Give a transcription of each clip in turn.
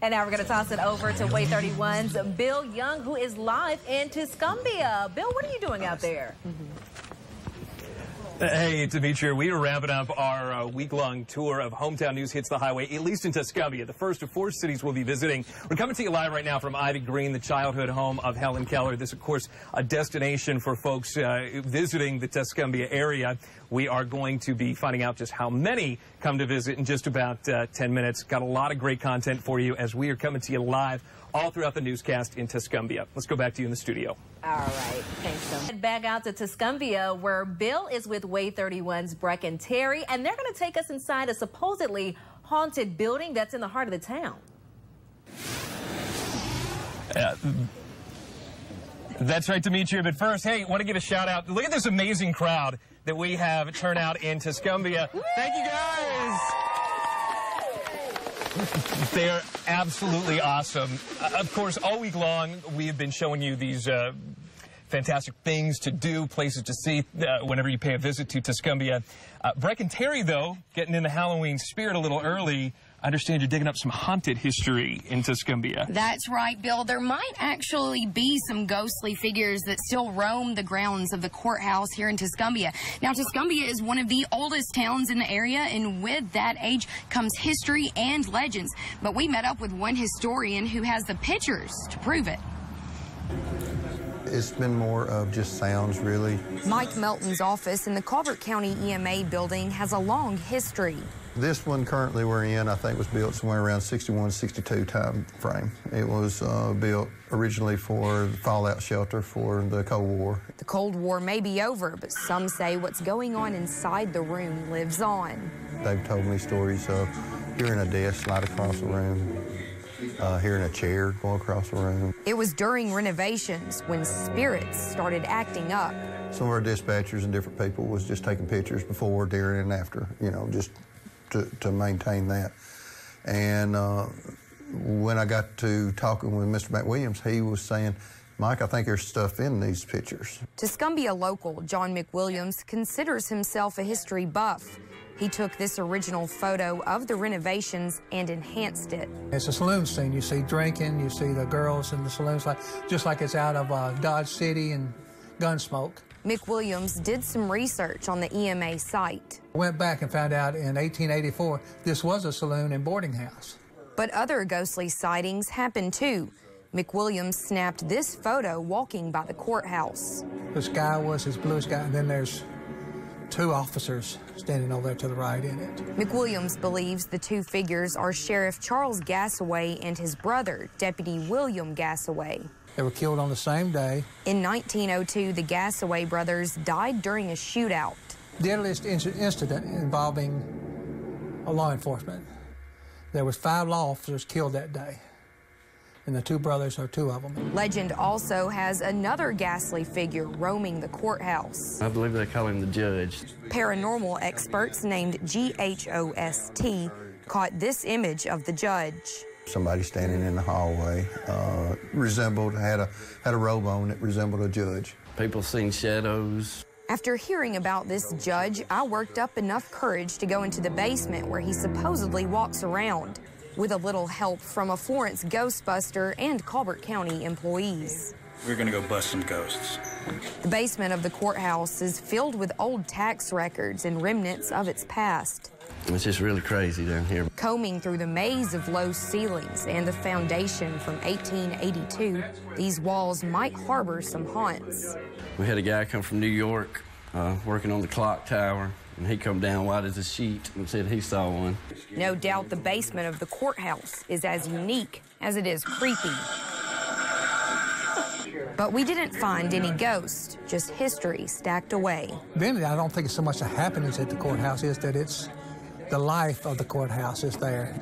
And now we're going to toss it over to Way 31's Bill Young, who is live in Tuscumbia. Bill, what are you doing out there? Hey, Demetria, we are wrapping up our week-long tour of Hometown News Hits the Highway, at least in Tuscumbia, the first of 4 cities we'll be visiting. We're coming to you live right now from Ivy Green, the childhood home of Helen Keller. This, of course, a destination for folks visiting the Tuscumbia area. We are going to be finding out just how many come to visit in just about 10 minutes. Got a lot of great content for you as we are coming to you live all throughout the newscast in Tuscumbia. Let's go back to you in the studio. All right, thanks so much. Back out to Tuscumbia, where Bill is with Way 31's Breck and Terry, and they're going to take us inside a supposedly haunted building that's in the heart of the town. That's right, Demetria. But first, hey, want to give a shout out. Look at this amazing crowd that we have turn out in Tuscumbia. Thank you, guys. They're absolutely awesome. Of course, all week long, we have been showing you these fantastic things to do, places to see whenever you pay a visit to Tuscumbia. Breck and Terry, though, getting in the Halloween spirit a little early. I understand you're digging up some haunted history in Tuscumbia. That's right, Bill. There might actually be some ghostly figures that still roam the grounds of the courthouse here in Tuscumbia. Now, Tuscumbia is one of the oldest towns in the area, and with that age comes history and legends. But we met up with one historian who has the pictures to prove it. It's been more of just sounds, really. Mike Melton's office in the Colbert County EMA building has a long history. This one currently we're in, I think, was built somewhere around 61, 62 time frame. It was built originally for the fallout shelter for the Cold War. The Cold War may be over, but some say what's going on inside the room lives on. They've told me stories of hearing a desk slide across the room, hearing a chair go across the room. It was during renovations when spirits started acting up. Some of our dispatchers and different people was just taking pictures before, during, and after, you know, just to maintain that. And when I got to talking with Mr. McWilliams, he was saying, Mike, I think there's stuff in these pictures. Tuscumbia local John McWilliams considers himself a history buff. He took this original photo of the renovations and enhanced it. It's a saloon scene. You see drinking, you see the girls in the saloons, just like it's out of Dodge City and Gunsmoke. McWilliams did some research on the EMA site. Went back and found out in 1884 this was a saloon and boarding house. But other ghostly sightings happened too. McWilliams snapped this photo walking by the courthouse. The sky was his blue sky, and then there's 2 officers standing over there to the right in it. McWilliams believes the 2 figures are Sheriff Charles Gassaway and his brother, Deputy William Gassaway. They were killed on the same day. In 1902, the Gassaway brothers died during a shootout. Deadliest incident involving law enforcement. There was 5 law officers killed that day, and the 2 brothers are 2 of them. Legend also has another ghastly figure roaming the courthouse. I believe they call him the judge. Paranormal experts named GHOST caught this image of the judge. Somebody standing in the hallway had a robe on that resembled a judge. People seen shadows. After hearing about this judge, I worked up enough courage to go into the basement where he supposedly walks around, with a little help from a Florence Ghostbuster and Colbert County employees. We're gonna go bust some ghosts. The basement of the courthouse is filled with old tax records and remnants of its past. It's just really crazy down here. Combing through the maze of low ceilings and the foundation from 1882, these walls might harbor some haunts. We had a guy come from New York working on the clock tower, and he come down white as a sheet and said he saw one. No doubt the basement of the courthouse is as unique as it is creepy. But we didn't find any ghosts, just history stacked away. Then I don't think it's so much the happenings at the courthouse, is that it's the life of the courthouse is there.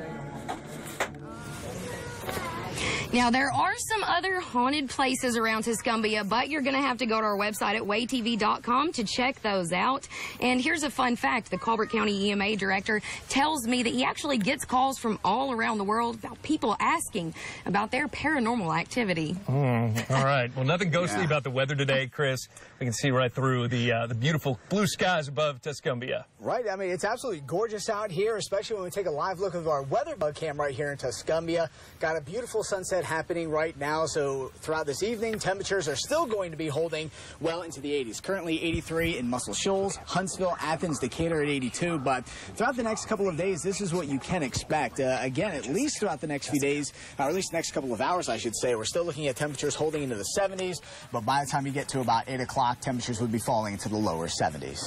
Now, there are some other haunted places around Tuscumbia, but you're going to have to go to our website at waytv.com to check those out. And here's a fun fact. The Colbert County EMA director tells me that he actually gets calls from all around the world about people asking about their paranormal activity. All right. Well, nothing ghostly about the weather today, Chris. We can see right through the beautiful blue skies above Tuscumbia. Right. I mean, it's absolutely gorgeous out here, especially when we take a live look of our weather bug cam right here in Tuscumbia. Got a beautiful sunset happening right now, so throughout this evening, temperatures are still going to be holding well into the 80s. Currently 83 in Muscle Shoals, Huntsville, Athens, Decatur at 82, but throughout the next couple of days, this is what you can expect. Again, at least throughout the next few days, or at least the next couple of hours, I should say, we're still looking at temperatures holding into the 70s, but by the time you get to about 8 o'clock, temperatures would be falling into the lower 70s.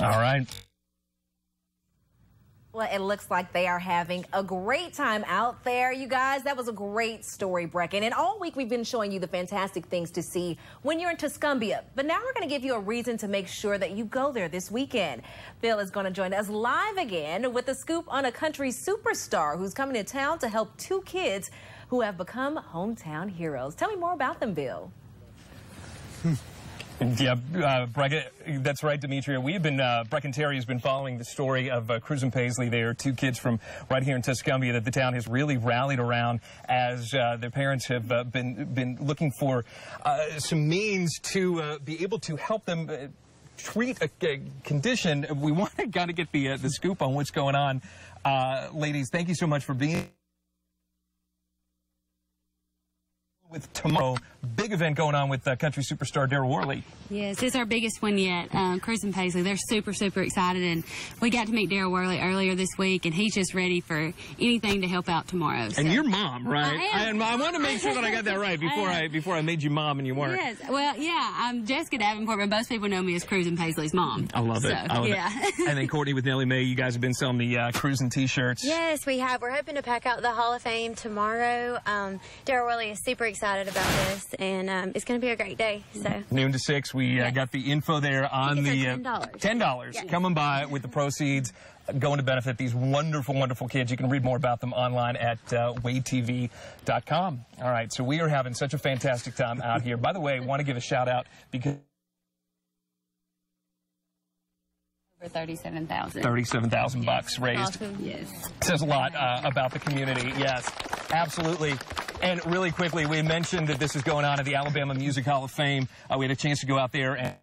All right. Well, it looks like they are having a great time out there, you guys. That was a great story, Brecken. And all week we've been showing you the fantastic things to see when you're in Tuscumbia. But now we're going to give you a reason to make sure that you go there this weekend. Bill is going to join us live again with a scoop on a country superstar who's coming to town to help two kids who have become hometown heroes. Tell me more about them, Bill. Yeah, Brecken, that's right, Demetria. We have been, Brecken Terry has been following the story of Cruz and Paisley. They are two kids from right here in Tuscumbia that the town has really rallied around as their parents have been looking for some means to be able to help them treat a condition. We want to kind of get the scoop on what's going on. Ladies, thank you so much for being with tomorrow. Big event going on with country superstar Daryl Worley. Yes, it's our biggest one yet. Cruz and Paisley, they're super, super excited, and we got to meet Daryl Worley earlier this week, and he's just ready for anything to help out tomorrow. So. And you're mom, right? I am. I want to make sure that I got that right before I made you mom and you weren't. Yes, well, yeah, I'm Jessica Davenport, but most people know me as Cruz and Paisley's mom. I love it. So, I love it. And then Courtney with Nellie Mae, you guys have been selling the Cruising t-shirts. Yes, we have. We're hoping to pack out the Hall of Fame tomorrow. Daryl Worley is super excited about this, and it's going to be a great day. So noon to 6, we got the info there on the $10. Yes. Come and buy it with the proceeds going to benefit these wonderful, wonderful kids. You can read more about them online at waytv.com. All right, so we are having such a fantastic time out here. By the way, I want to give a shout out because over 37,000. 37,000 bucks raised. Awesome. Yes. Says a lot about the community. Yes, absolutely. And really quickly, we mentioned that this is going on at the Alabama Music Hall of Fame. We had a chance to go out there and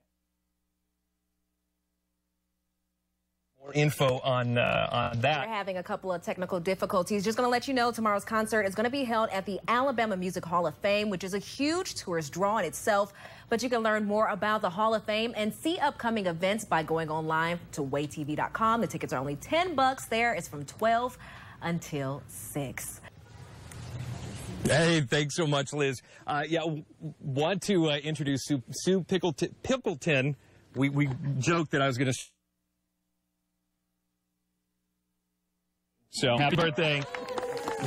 more info on that. We're having a couple of technical difficulties. Just going to let you know tomorrow's concert is going to be held at the Alabama Music Hall of Fame, which is a huge tourist draw in itself. But you can learn more about the Hall of Fame and see upcoming events by going online to waytv.com. The tickets are only $10 there. It's from 12 until 6. Hey, thanks so much, Liz. Want to introduce Sue Pickleton. We joked that I was going to. So, happy birthday.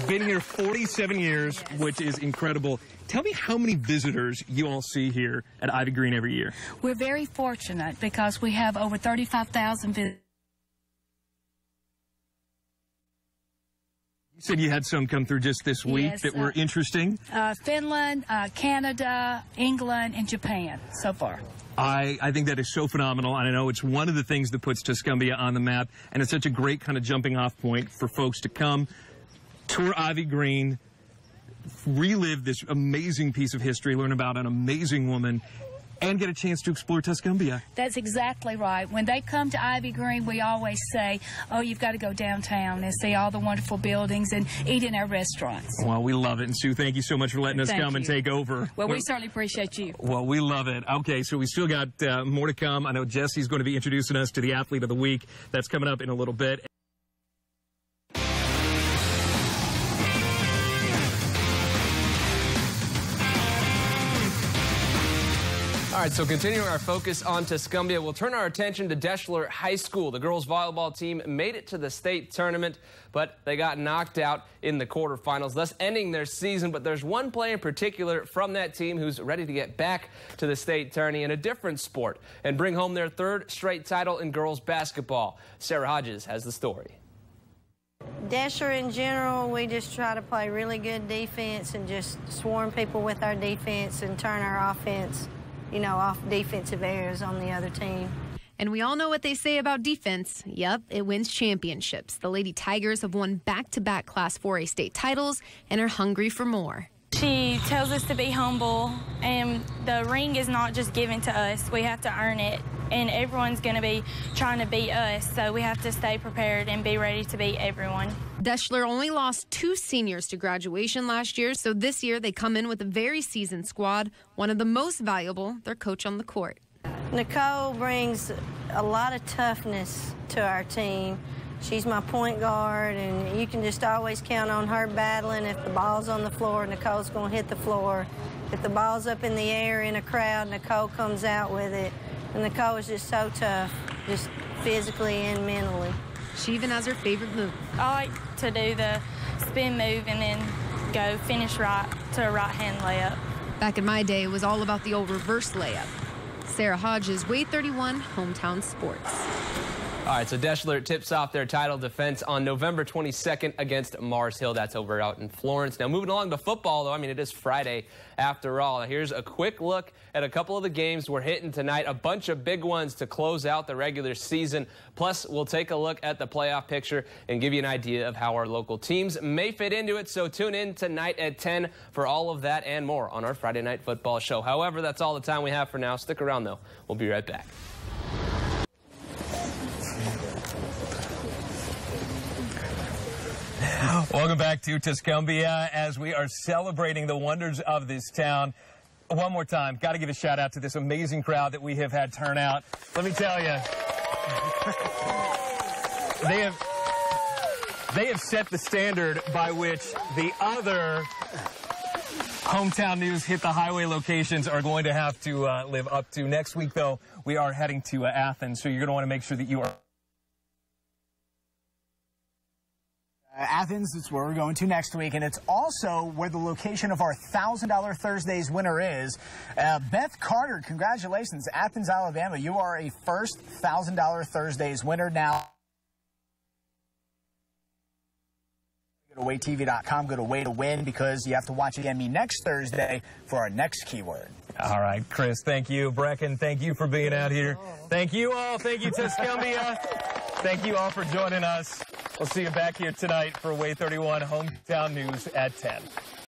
Been here 47 years, which is incredible. Tell me how many visitors you all see here at Ivy Green every year. We're very fortunate because we have over 35,000 visitors. You said you had some come through just this week that were interesting. Finland, Canada, England, and Japan so far. I think that is so phenomenal, and I know it's one of the things that puts Tuscumbia on the map, and it's such a great kind of jumping off point for folks to come, tour Ivy Green, relive this amazing piece of history, learn about an amazing woman, and get a chance to explore Tuscumbia. That's exactly right. When they come to Ivy Green, we always say, oh, you've got to go downtown and see all the wonderful buildings and eat in our restaurants. Well, we love it. And Sue, thank you so much for letting us come and take over. Well, we certainly appreciate you. Well, we love it. Okay, so we still got more to come. I know Jesse's going to be introducing us to the Athlete of the Week. That's coming up in a little bit. All right, so continuing our focus on Tuscumbia, we'll turn our attention to Deschler High School. The girls volleyball team made it to the state tournament, but they got knocked out in the quarterfinals, thus ending their season. But there's one player in particular from that team who's ready to get back to the state tourney in a different sport and bring home their third straight title in girls basketball. Sarah Hodges has the story. Desher in general, we just try to play really good defense and just swarm people with our defense and turn our offense, off defensive errors on the other team. And we all know what they say about defense. Yep, it wins championships. The Lady Tigers have won back-to-back Class 4A state titles and are hungry for more. She tells us to be humble, and the ring is not just given to us. We have to earn it, and everyone's going to be trying to beat us, so we have to stay prepared and be ready to beat everyone. Deschler only lost 2 seniors to graduation last year, so this year they come in with a very seasoned squad, one of the most valuable, their coach on the court. Nicole brings a lot of toughness to our team. She's my point guard, and you can just always count on her battling. If the ball's on the floor, Nicole's going to hit the floor. If the ball's up in the air in a crowd, Nicole comes out with it. And Nicole is just so tough, just physically and mentally. She even has her favorite move. I like to do the spin move and then go finish right to a right-hand layup. Back in my day, it was all about the old reverse layup. Sarah Hodges, Wade 31, Hometown Sports. All right, so Deschler tips off their title defense on November 22nd against Mars Hill. That's over out in Florence. Now, moving along to football, though, it is Friday after all. Here's a quick look at a couple of the games we're hitting tonight. A bunch of big ones to close out the regular season. Plus, we'll take a look at the playoff picture and give you an idea of how our local teams may fit into it. So tune in tonight at 10 for all of that and more on our Friday Night Football show. However, that's all the time we have for now. Stick around, though. We'll be right back. Welcome back to Tuscumbia as we are celebrating the wonders of this town. One more time, got to give a shout out to this amazing crowd that we have had turn out. Let me tell you, they have set the standard by which the other Hometown News Hit the Highway locations are going to have to live up to. Next week, though, we are heading to Athens, so you're going to want to make sure that you are... Athens is where we're going to next week, and it's also where the location of our $1,000 Thursdays winner is. Beth Carter, congratulations. Athens, Alabama, you are a first $1,000 Thursdays winner now. Go to WayTV.com, go to Way to Win, because you have to watch again me next Thursday for our next keyword. All right, Chris, thank you. Brecken, thank you for being out here. Thank you all. Thank you, Tuscumbia. Thank you all for joining us. We'll see you back here tonight for Way 31 Hometown News at 10.